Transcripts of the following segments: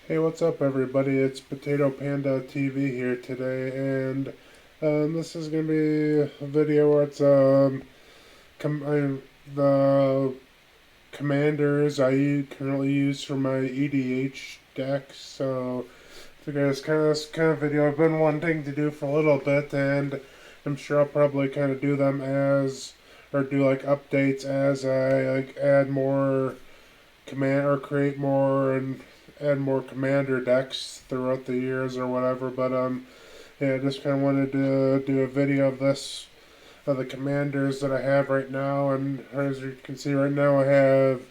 Hey, what's up, everybody? It's Potato Panda TV here today, and this is gonna be a video where it's the commanders I currently use for my EDH deck. So, I figure it's kind of video I've been wanting to do for a little bit, and I'm sure I'll probably kind of do them as or do like updates as I like add more command or create more and add more commander decks throughout the years or whatever. But yeah, I just kind of wanted to do a video of this of the commanders that I have right now, and as you can see right now, I have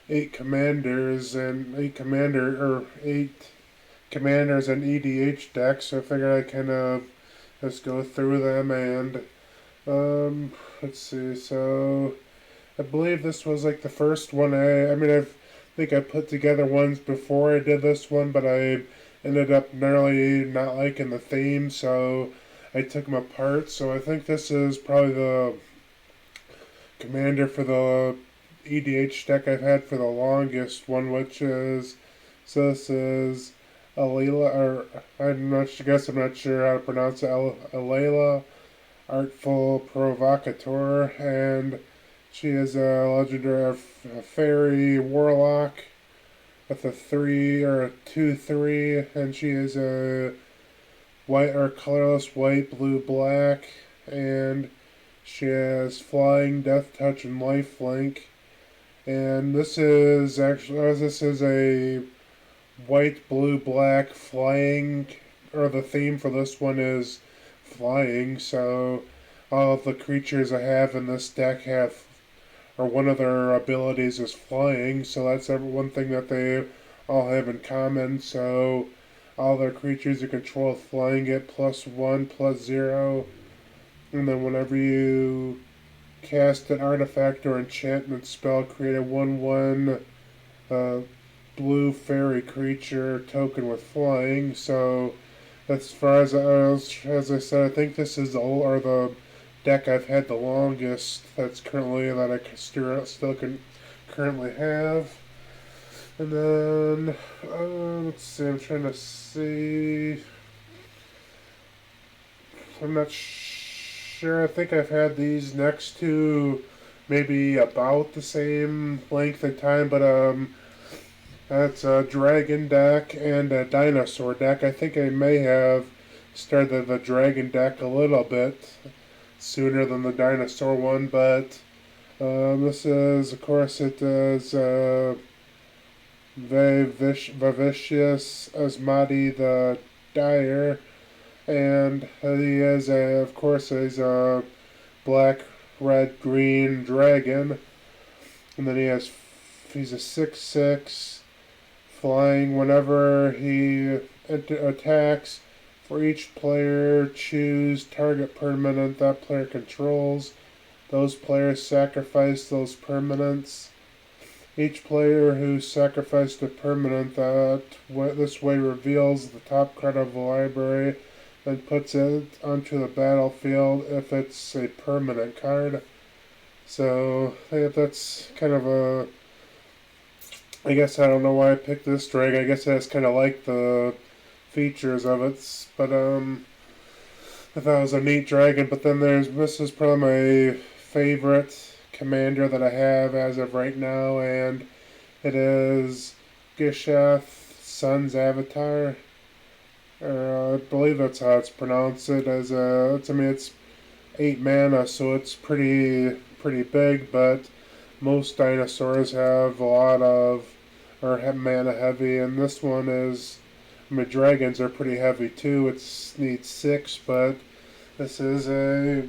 eight commanders and eight commanders and EDH decks. So I figured I kind of just go through them and let's see. So I believe this was like the first one. I think I put together ones before I did this one, but I ended up nearly not liking the theme, so I took them apart. So I think this is probably the commander for the EDH deck I've had for the longest one, which is so this is Alayla, or I'm not sure how to pronounce it. Alayla, Artful Provocateur, and she is a legendary a fairy warlock with a 3 or a 2/3, and she is a white or colorless white, blue, black, and she has flying, death touch, and lifelink. And this is a white, blue, black flying, or the theme for this one is flying. So all of the creatures I have in this deck have or one of their abilities is flying, so that's one thing that they all have in common. So all their creatures you control with flying get +1, +0, and then whenever you cast an artifact or enchantment spell, create a 1/1 uh, blue fairy creature token with flying. So as far as I said, I think this is the deck I've had the longest. That I still can currently have. And then let's see. I'm trying to see. I'm not sure. I think I've had these next two maybe about the same length of time, but that's a dragon deck and a dinosaur deck. I think I may have started the dragon deck a little bit sooner than the dinosaur one, but this is, of course, it is Vivicious Asmati the Dyer, and he is, of course, he's a black, red, green dragon, and then he's a 6/6 flying whenever he attacks. For each player, choose target permanent that player controls. Those players sacrifice those permanents. Each player who sacrificed a permanent this way reveals the top card of the library and puts it onto the battlefield if it's a permanent card. So I think that's kind of a. I guess I don't know why I picked this drag. I guess I just kind of like the features of it, but I thought it was a neat dragon. But then this is probably my favorite commander that I have as of right now, and it is Gishath Sun's Avatar. I believe that's how it's pronounced. It's 8 mana, so it's pretty big. But most dinosaurs have a lot of or have mana heavy, and this one is. I mean, dragons are pretty heavy too. It needs 6, but this is a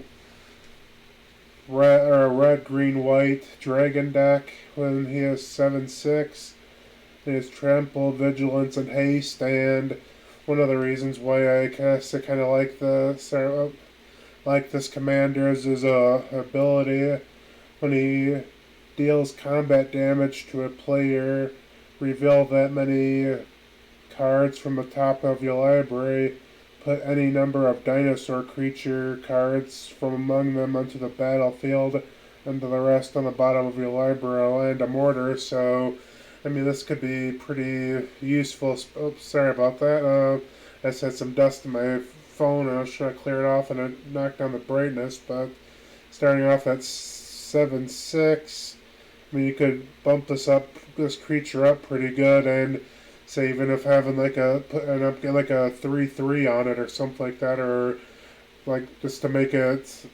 red, green, white dragon deck. When he has 7/6, he has trample, vigilance, and haste. And one of the reasons why I kind of like this commander is his ability when he deals combat damage to a player, reveal that many cards from the top of your library, put any number of dinosaur creature cards from among them onto the battlefield, and the rest on the bottom of your library will land a mortar. So I mean, this could be pretty useful. Oops, sorry about that. I just had some dust in my phone and I was trying to clear it off and it knocked down the brightness. But starting off at 7.6, I mean, you could bump this creature up pretty good, and say even if having like like a 3/3 on it or something like that, or like just to make it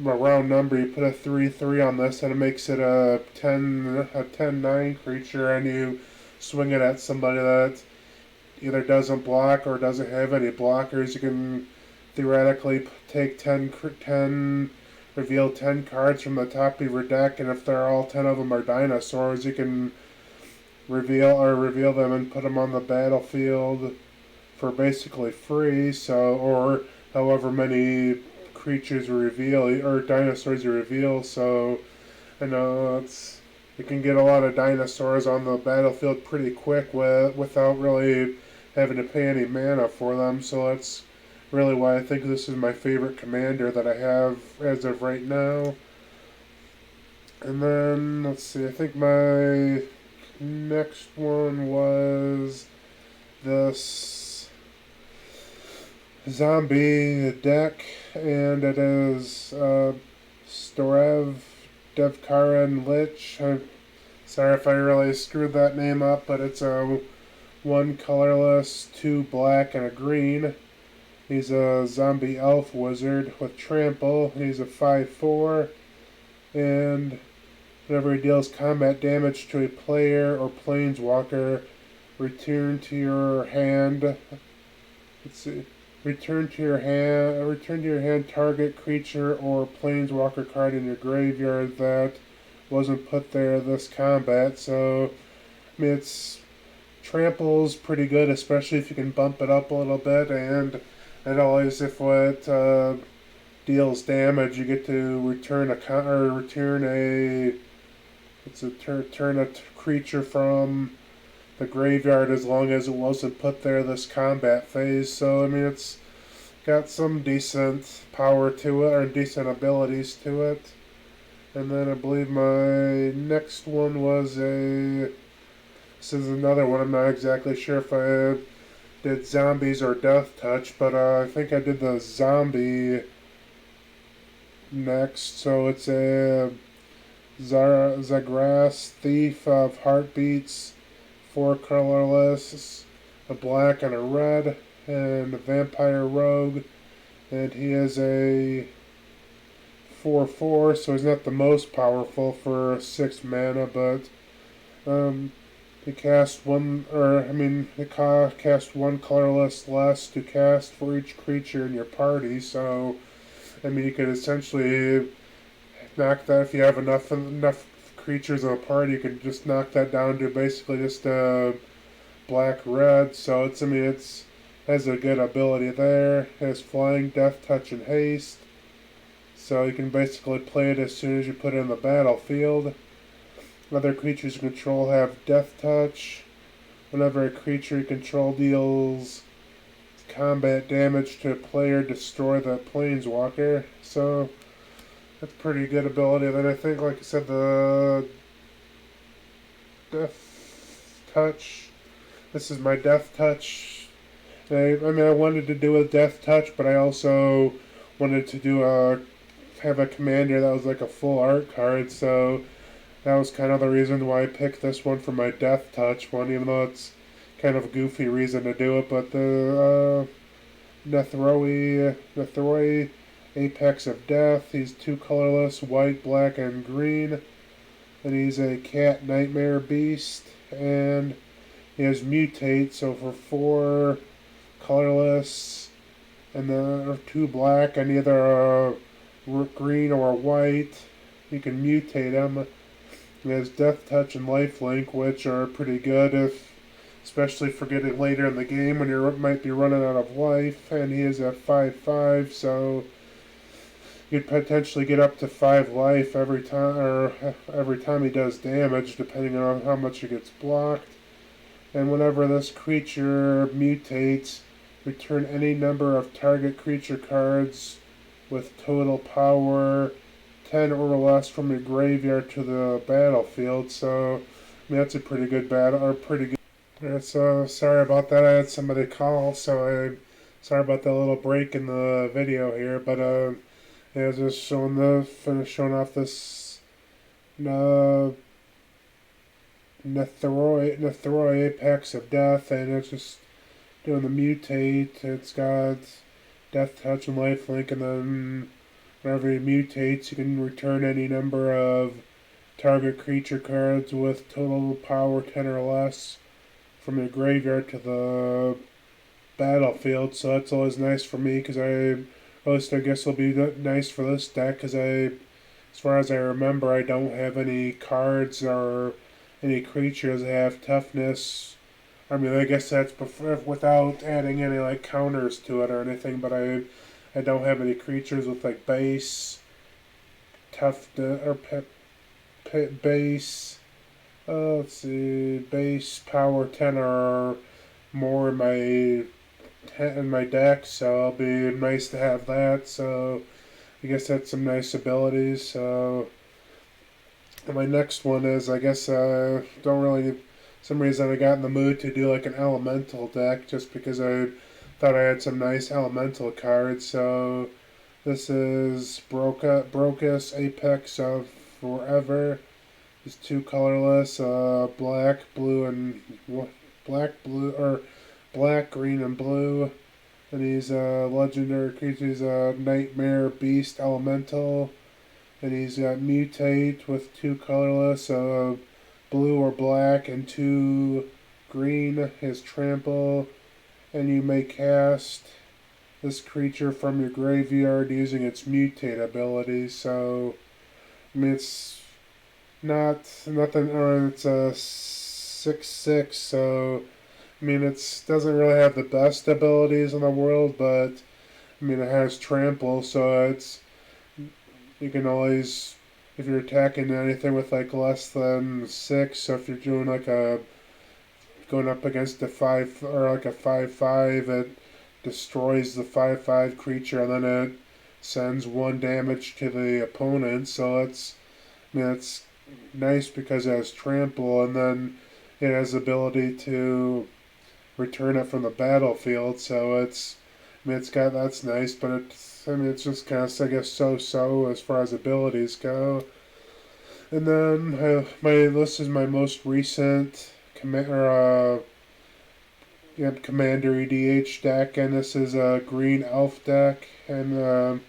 a round number, you put a 3/3 on this, and it makes it a 10/9 creature, and you swing it at somebody that either doesn't block or doesn't have any blockers. You can theoretically take 10 reveal 10 cards from the top of your deck, and if they're all 10 of them are dinosaurs, you can reveal them and put them on the battlefield for basically free. So, or however many creatures you reveal or dinosaurs you reveal. So, I know you can get a lot of dinosaurs on the battlefield pretty quick without really having to pay any mana for them. So that's really why I think this is my favorite commander that I have as of right now. And then let's see, I think my next one was this zombie deck, and it is Storev, Devkaran Lich. I'm sorry if I really screwed that name up, but it's a 1 colorless, 2 black, and a green. He's a zombie elf wizard with trample. He's a 5/4, and whenever he deals combat damage to a player or planeswalker, return to your hand. Let's see. Return to your hand target creature or planeswalker card in your graveyard that wasn't put there this combat. So, I mean, trample's pretty good, especially if you can bump it up a little bit, and it always, if it deals damage, you get to return a creature from the graveyard as long as it wasn't put there this combat phase. So I mean, it's got some decent power to it, or decent abilities to it. And then I believe my next one was this is another one. I'm not exactly sure if I did zombies or death touch, but I think I did the zombie next. So it's a Zagras, Thief of Heartbeats, 4 colorless, a black and a red, and a Vampire Rogue. And he is a 4/4, so he's not the most powerful for 6 mana, but he cast one colorless less to cast for each creature in your party. So, I mean, you could essentially knock that, if you have enough creatures in a party, you can just knock that down to basically just a black red. So it has a good ability there. It has flying, death touch, and haste. So you can basically play it as soon as you put it in the battlefield. Other creatures you control have death touch. Whenever a creature you control deals combat damage to a player, destroy that planeswalker. So that's pretty good ability. Then I think, like I said, the death touch. This is my death touch. I wanted to do a death touch, but I also wanted to have a commander that was like a full art card. So that was kind of the reason why I picked this one for my death touch one, even though it's kind of a goofy reason to do it. But the Nethroi, Apex of Death. He's 2 colorless, white, black, and green. And he's a cat nightmare beast. And he has mutate, so for 4 colorless and then 2 black and either a green or a white, you can mutate him. He has death touch and lifelink, which are pretty good, especially for getting later in the game when you might be running out of life. And he is at 5/5, so you'd potentially get up to 5 life every time he does damage, depending on how much he gets blocked. And whenever this creature mutates, return any number of target creature cards with total power 10 or less from your graveyard to the battlefield. So mean, that's a pretty good battle, or pretty good. Yeah, so sorry about that. I had somebody call, so I sorry about that little break in the video here. But yeah, just showing off this uh, Netheroi Apex of Death, and it's just doing the mutate. It's got Death Touch and Lifelink, and then whenever he mutates, you can return any number of target creature cards with total power 10 or less from your graveyard to the battlefield. So that's always nice for me, because at least I guess it'll be nice for this deck, because as far as I remember, I don't have any cards or any creatures that have toughness. I mean, I guess that's without adding any like counters to it or anything, but I don't have any creatures with like base, base. Let's see, base power 10 or more in my deck, so it'll be nice to have that. So I guess that's some nice abilities. So my next one is, I guess, don't really, some reason I got in the mood to do like an elemental deck, just because I thought I had some nice elemental cards. So this is Brocus Apex of Forever. It's two colorless, black, green, and blue. And he's a legendary creature. He's a Nightmare Beast Elemental. And he's got Mutate with two colorless, blue or black, and two green. His Trample. And you may cast this creature from your graveyard using its Mutate ability. So, I mean, it's not nothing, or it's a 6/6, so I mean, it doesn't really have the best abilities in the world, but I mean, it has trample, so you can always, if you're attacking anything with like less than 6, so if you're doing like going up against a 5 or like a 5/5, it destroys the 5/5 creature, and then it sends 1 damage to the opponent. So it's nice because it has trample, and then it has the ability to return it from the battlefield. So that's nice, but it's just kind of, I guess, so as far as abilities go. And then this is my most recent Commander EDH deck, and this is a green elf deck, and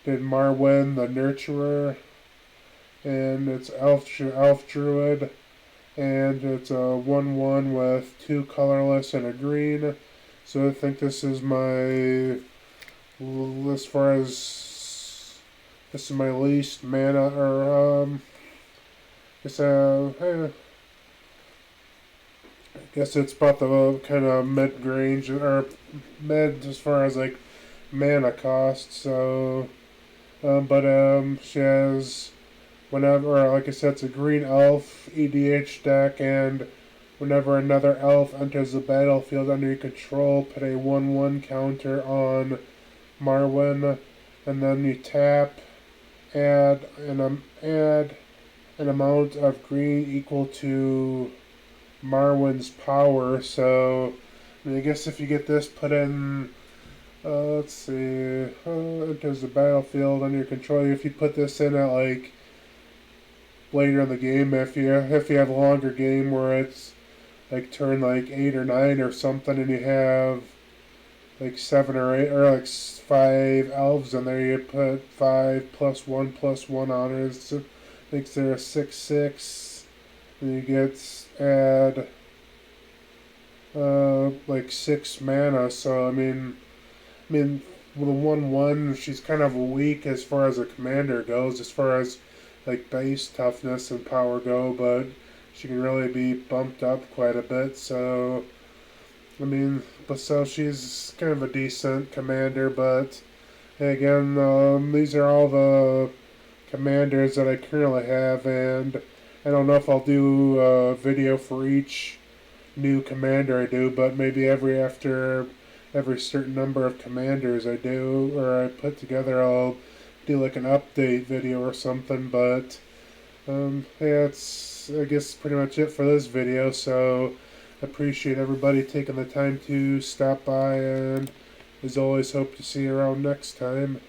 did Marwyn the Nurturer, and it's elf druid, and it's a 1/1 with 2 colorless and a green. So I think this is this is my least mana, or I guess it's about the kind of mid range, or mid as far as like mana cost. So, she has, whenever, like I said, it's a green elf EDH deck, and whenever another elf enters the battlefield under your control, put a 1/1 counter on Marwyn, and then you tap, add an amount of green equal to Marwyn's power. So, I mean, I guess if you get this put in, let's see, enters the battlefield under your control. If you put this in at like later in the game, if you have a longer game where it's like turn like 8 or 9 or something, and you have like 7 or 8 or like 5 elves in there, you put 5 +1/+1 on it. So makes there a 6/6, and you add like 6 mana. So I mean, with a 1/1, she's kind of weak as far as a commander goes, as far as like base toughness and power go, but she can really be bumped up quite a bit. So I mean, so she's kind of a decent commander. But again, these are all the commanders that I currently have, and I don't know if I'll do a video for each new commander I do, but maybe after every certain number of commanders I do, or I put together, I'll do like an update video or something. But yeah, it's I guess pretty much it for this video. So appreciate everybody taking the time to stop by, and as always, hope to see you around next time.